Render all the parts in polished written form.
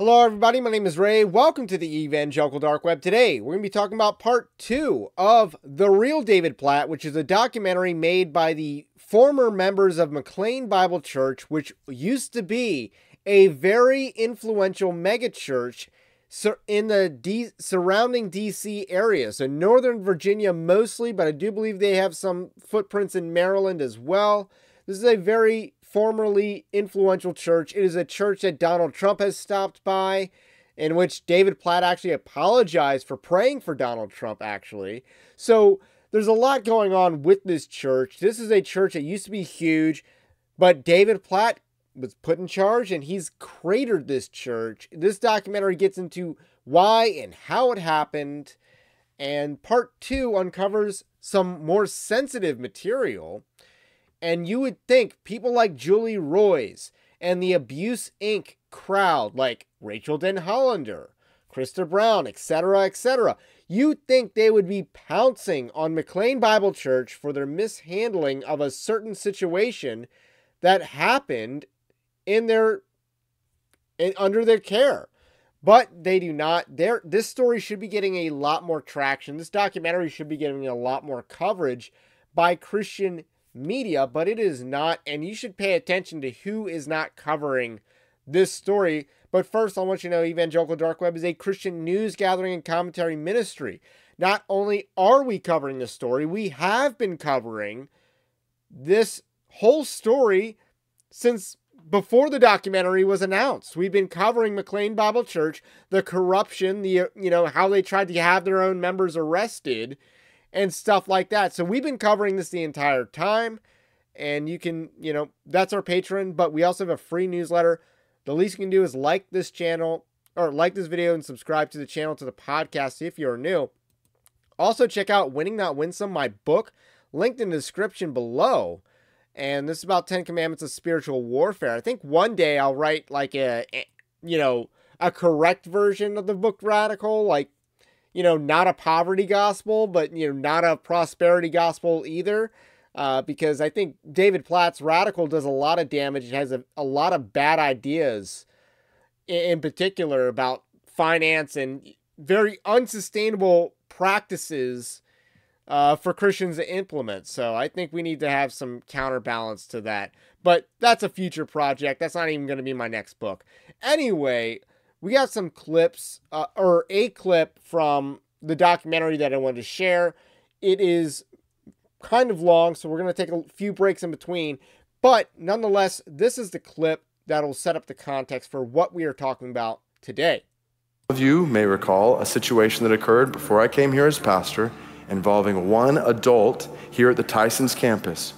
Hello everybody, my name is Ray. Welcome to the Evangelical Dark Web. Today, we're going to be talking about part 2 of The Real David Platt, which is a documentary made by the former members of McLean Bible Church, which used to be a very influential megachurch in the surrounding DC area. So Northern Virginia mostly, but I do believe they have some footprints in Maryland as well. This is a very formerly influential church. It is a church that Donald Trump has stopped by, in which David Platt actually apologized for praying for Donald Trump, actually. So there's a lot going on with this church. This is a church that used to be huge, but David Platt was put in charge, and he's cratered this church. This documentary gets into why and how it happened, and part 2 uncovers some more sensitive material. And you would think people like Julie Roys and the Abuse Inc. crowd, like Rachel Den Hollander, Krista Brown, etc., you'd think they would be pouncing on McLean Bible Church for their mishandling of a certain situation that happened under their care. But they do not. This story should be getting a lot more traction. This documentary should be getting a lot more coverage by Christian media, but it is not, and you should pay attention to who is not covering this story. But first, I want you to know Evangelical Dark Web is a Christian news gathering and commentary ministry. Not only are we covering this story, we have been covering this whole story since before the documentary was announced. We've been covering McLean Bible Church, the corruption, how they tried to have their own members arrested, and stuff like that. So we've been covering this the entire time, and you can, that's our Patreon, but we also have a free newsletter. The least you can do is like this channel, or like this video, and subscribe to the channel, to the podcast if you're new. Also check out Winning Not Winsome, my book, linked in the description below. And this is about 10 Commandments of Spiritual Warfare. I think one day I'll write like a correct version of the book Radical, like, not a poverty gospel, but, not a prosperity gospel either. Because I think David Platt's Radical does a lot of damage. It has a lot of bad ideas, in particular about finance and very unsustainable practices for Christians to implement. So I think we need to have some counterbalance to that. But that's a future project. That's not even going to be my next book. Anyway, we got some clips, or a clip from the documentary that I wanted to share. It is kind of long, so we're going to take a few breaks in between. But nonetheless, this is the clip that will set up the context for what we are talking about today. Some of you may recall a situation that occurred before I came here as pastor involving one adult here at the Tyson's campus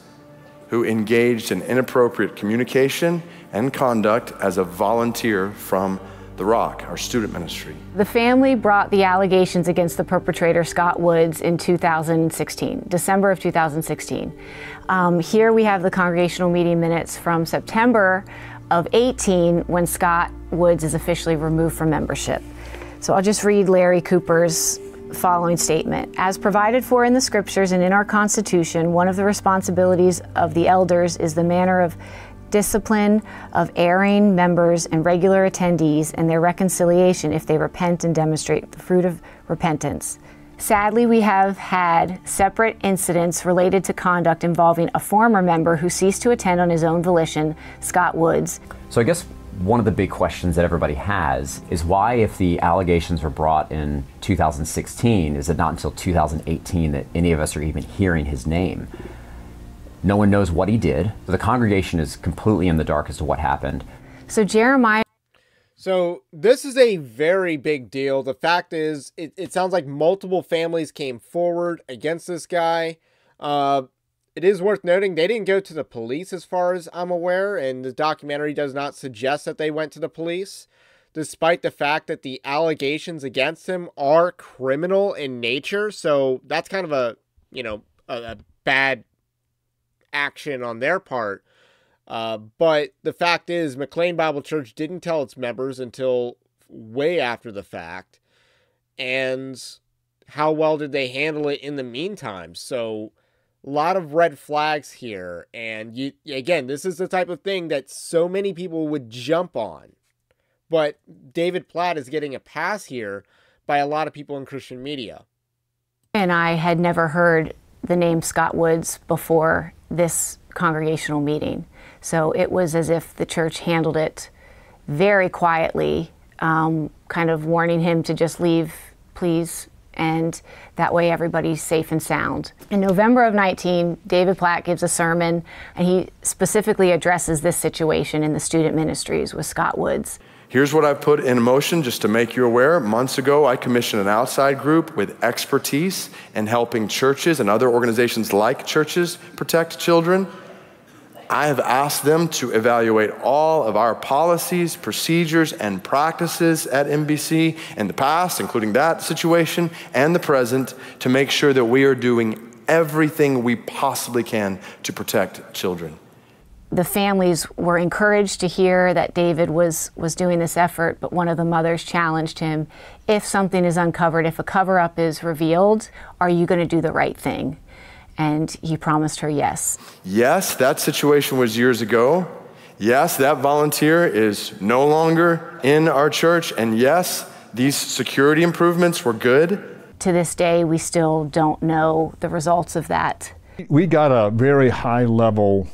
who engaged in inappropriate communication and conduct as a volunteer from The Rock, our student ministry. The family brought the allegations against the perpetrator, Scott Woods, in 2016, December of 2016. Here we have the congregational meeting minutes from September of 18, when Scott Woods is officially removed from membership. So I'll just read Larry Cooper's following statement. As provided for in the scriptures and in our Constitution, one of the responsibilities of the elders is the manner of discipline of erring members and regular attendees and their reconciliation if they repent and demonstrate the fruit of repentance. Sadly, we have had separate incidents related to conduct involving a former member who ceased to attend on his own volition, Scott Woods. So I guess one of the big questions that everybody has is why, if the allegations were brought in 2016, is it not until 2018 that any of us are even hearing his name? No one knows what he did. The congregation is completely in the dark as to what happened. So Jeremiah... So this is a very big deal. The fact is, it sounds like multiple families came forward against this guy. It is worth noting they didn't go to the police as far as I'm aware, and the documentary does not suggest that they went to the police, despite the fact that the allegations against him are criminal in nature. So that's kind of a bad action on their part. But the fact is, McLean Bible Church didn't tell its members until way after the fact. And how well did they handle it in the meantime? So a lot of red flags here. And again, this is the type of thing that so many people would jump on but David Platt is getting a pass here by a lot of people in Christian media. And I had never heard the name Scott Woods before this congregational meeting. So it was as if the church handled it very quietly, kind of warning him to just leave, please, and that way everybody's safe and sound. In November of 19, David Platt gives a sermon, and he specifically addresses this situation in the student ministries with Scott Woods. Here's what I've put in motion just to make you aware. Months ago, I commissioned an outside group with expertise in helping churches and other organizations like churches protect children. I have asked them to evaluate all of our policies, procedures, and practices at MBC in the past, including that situation, and the present, to make sure that we are doing everything we possibly can to protect children. The families were encouraged to hear that David was doing this effort, but one of the mothers challenged him, if something is uncovered, if a cover-up is revealed, are you going to do the right thing? And he promised her yes. Yes, that situation was years ago. Yes, that volunteer is no longer in our church. And yes, these security improvements were good. To this day, we still don't know the results of that. We got a very high level,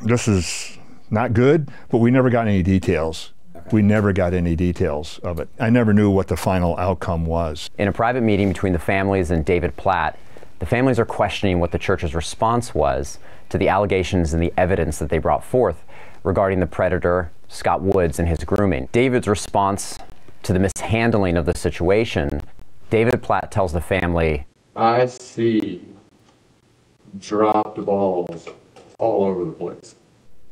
this is not good, but we never got any details. We never got any details of it. I never knew what the final outcome was. In a private meeting between the families and David Platt, the families are questioning what the church's response was to the allegations and the evidence that they brought forth regarding the predator, Scott Woods, and his grooming. David's response to the mishandling of the situation, David Platt tells the family, I see dropped balls all over the place.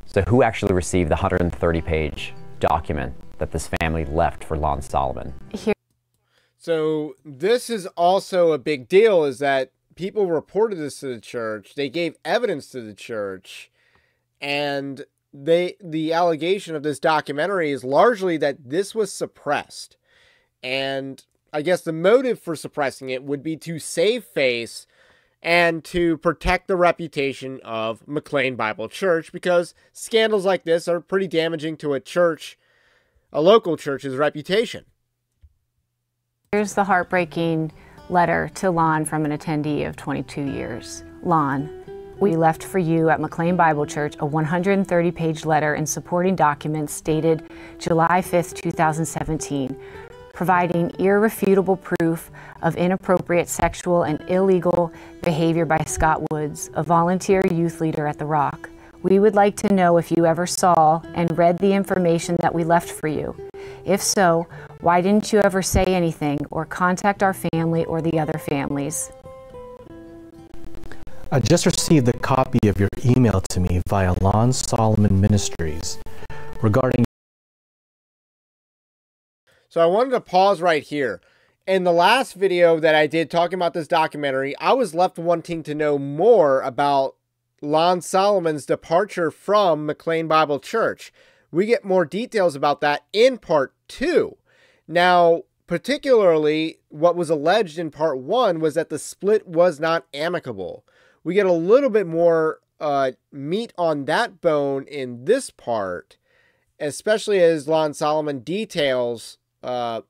So who actually received the 130-page document that this family left for Lon Solomon? So this is also a big deal, is that people reported this to the church. They gave evidence to the church, and the allegation of this documentary is largely that this was suppressed. And I guess the motive for suppressing it would be to save face and to protect the reputation of McLean Bible Church, because scandals like this are pretty damaging to a local church's reputation. Here's the heartbreaking letter to Lon from an attendee of 22 years. Lon, we left for you at McLean Bible Church a 130-page letter and supporting documents dated July 5th, 2017, providing irrefutable proof of inappropriate sexual and illegal behavior by Scott Woods, a volunteer youth leader at The Rock. We would like to know if you ever saw and read the information that we left for you. If so, why didn't you ever say anything or contact our family or the other families? I just received a copy of your email to me via Lon Solomon Ministries regarding. So I wanted to pause right here. In the last video that I did talking about this documentary, I was left wanting to know more about Lon Solomon's departure from McLean Bible Church. We get more details about that in part 2. Now, particularly what was alleged in part 1 was that the split was not amicable. We get a little bit more meat on that bone in this part, especially as Lon Solomon details the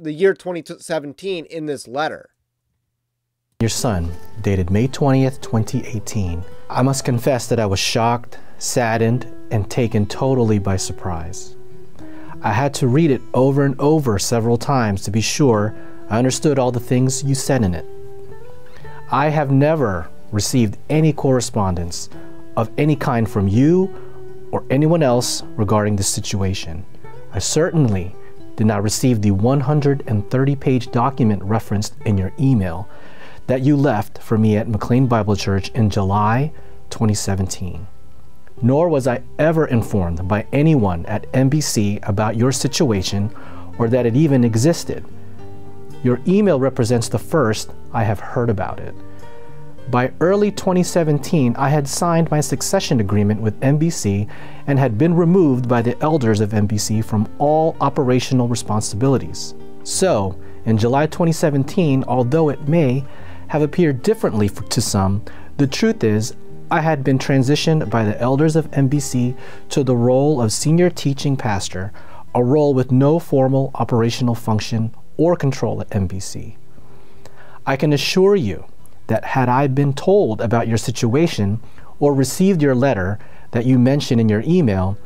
year 2017 in this letter. Your son, dated May 20th, 2018. I must confess that I was shocked, saddened, and taken totally by surprise. I had to read it over and over several times to be sure I understood all the things you said in it. I have never received any correspondence of any kind from you or anyone else regarding this situation. I certainly did not receive the 130-page document referenced in your email that you left for me at McLean Bible Church in July 2017. Nor was I ever informed by anyone at MBC about your situation or that it even existed. Your email represents the first I have heard about it. By early 2017, I had signed my succession agreement with MBC and had been removed by the elders of MBC from all operational responsibilities. So, in July 2017, although it may have appeared differently to some, the truth is I had been transitioned by the elders of MBC to the role of senior teaching pastor, a role with no formal operational function or control at MBC. I can assure you that had I been told about your situation or received your letter that you mentioned in your email,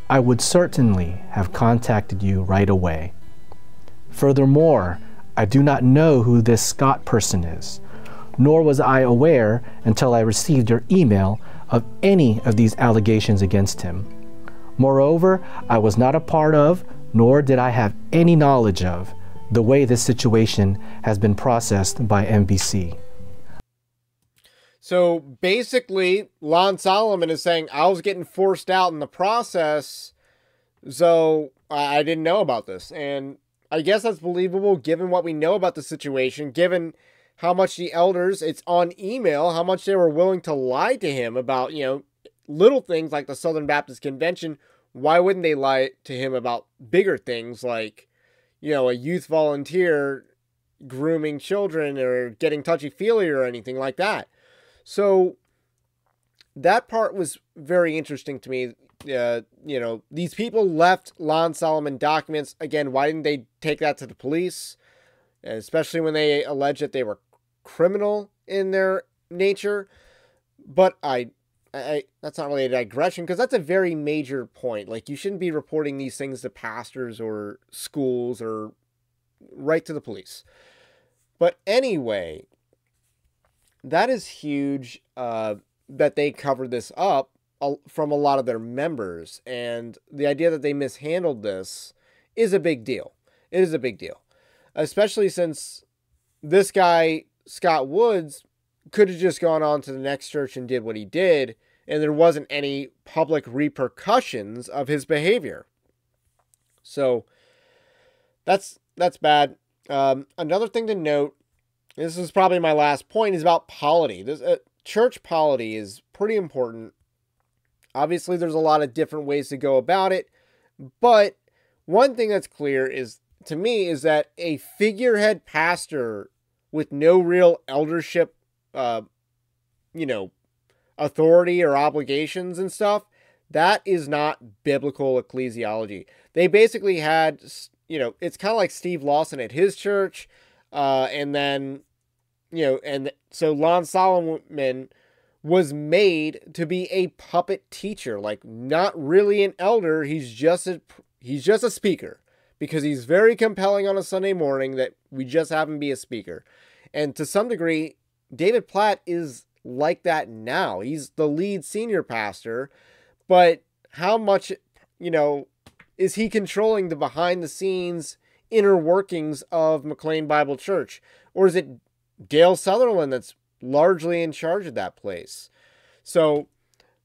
I would certainly have contacted you right away. Furthermore, I do not know who this Scott person is, nor was I aware until I received your email of any of these allegations against him. Moreover, I was not a part of, nor did I have any knowledge of, the way this situation has been processed by MBC. So basically, Lon Solomon is saying, I was getting forced out in the process, so I didn't know about this. And I guess that's believable given what we know about the situation, given how much the elders, it's on email, how much they were willing to lie to him about, little things like the Southern Baptist Convention. Why wouldn't they lie to him about bigger things like, a youth volunteer grooming children or getting touchy-feely or anything like that? So that part was very interesting to me. These people left Lon Solomon documents. Again, why didn't they take that to the police? Especially when they alleged that they were criminal in their nature. But that's not really a digression, because that's a very major point. Like, you shouldn't be reporting these things to pastors or schools or right to the police. But anyway, that is huge that they covered this up from a lot of their members. And the idea that they mishandled this is a big deal. It is a big deal. Especially since this guy, Scott Woods, could have just gone on to the next church and did what he did, and there wasn't any public repercussions of his behavior. So that's bad. Another thing to note, this is probably my last point, is about polity. This church polity is pretty important. Obviously, there's a lot of different ways to go about it, but one thing that's clear is, to me, is that a figurehead pastor with no real eldership, authority or obligations and stuff, that is not biblical ecclesiology. They basically had, it's kind of like Steve Lawson at his church, and then, and so Lon Solomon was made to be a puppet teacher, like not really an elder. He's just a speaker, because he's very compelling on a Sunday morning that we just have him be a speaker. And to some degree, David Platt is like that now. He's the lead senior pastor, but how much, is he controlling the behind the scenes inner workings of McLean Bible Church? Or is it Dale Sutherland that's largely in charge of that place? So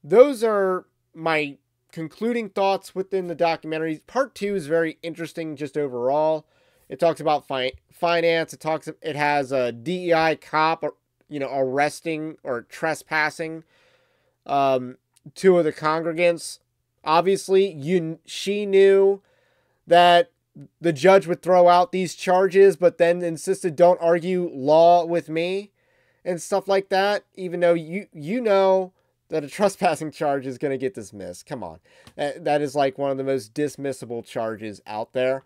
those are my concluding thoughts within the documentary. Part 2 is very interesting just overall. It talks about finance. It has a DEI cop, arresting or trespassing two of the congregants. Obviously, she knew that the judge would throw out these charges, but then insisted, don't argue law with me and stuff like that, even though you know that a trespassing charge is going to get dismissed. Come on. That is like one of the most dismissible charges out there.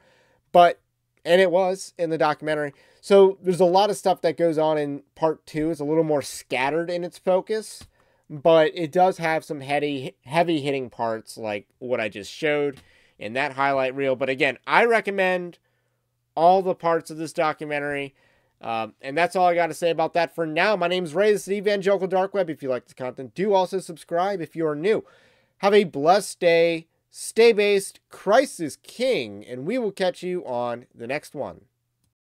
And it was in the documentary. So there's a lot of stuff that goes on in part 2. It's a little more scattered in its focus, but it does have some heavy hitting parts like what I just showed in that highlight reel. But again, I recommend all the parts of this documentary. And that's all I got to say about that for now. My name's Ray. This is the Evangelical Dark Web. If you like this content, do also subscribe if you are new. Have a blessed day. Stay based. Christ is King. And we will catch you on the next one.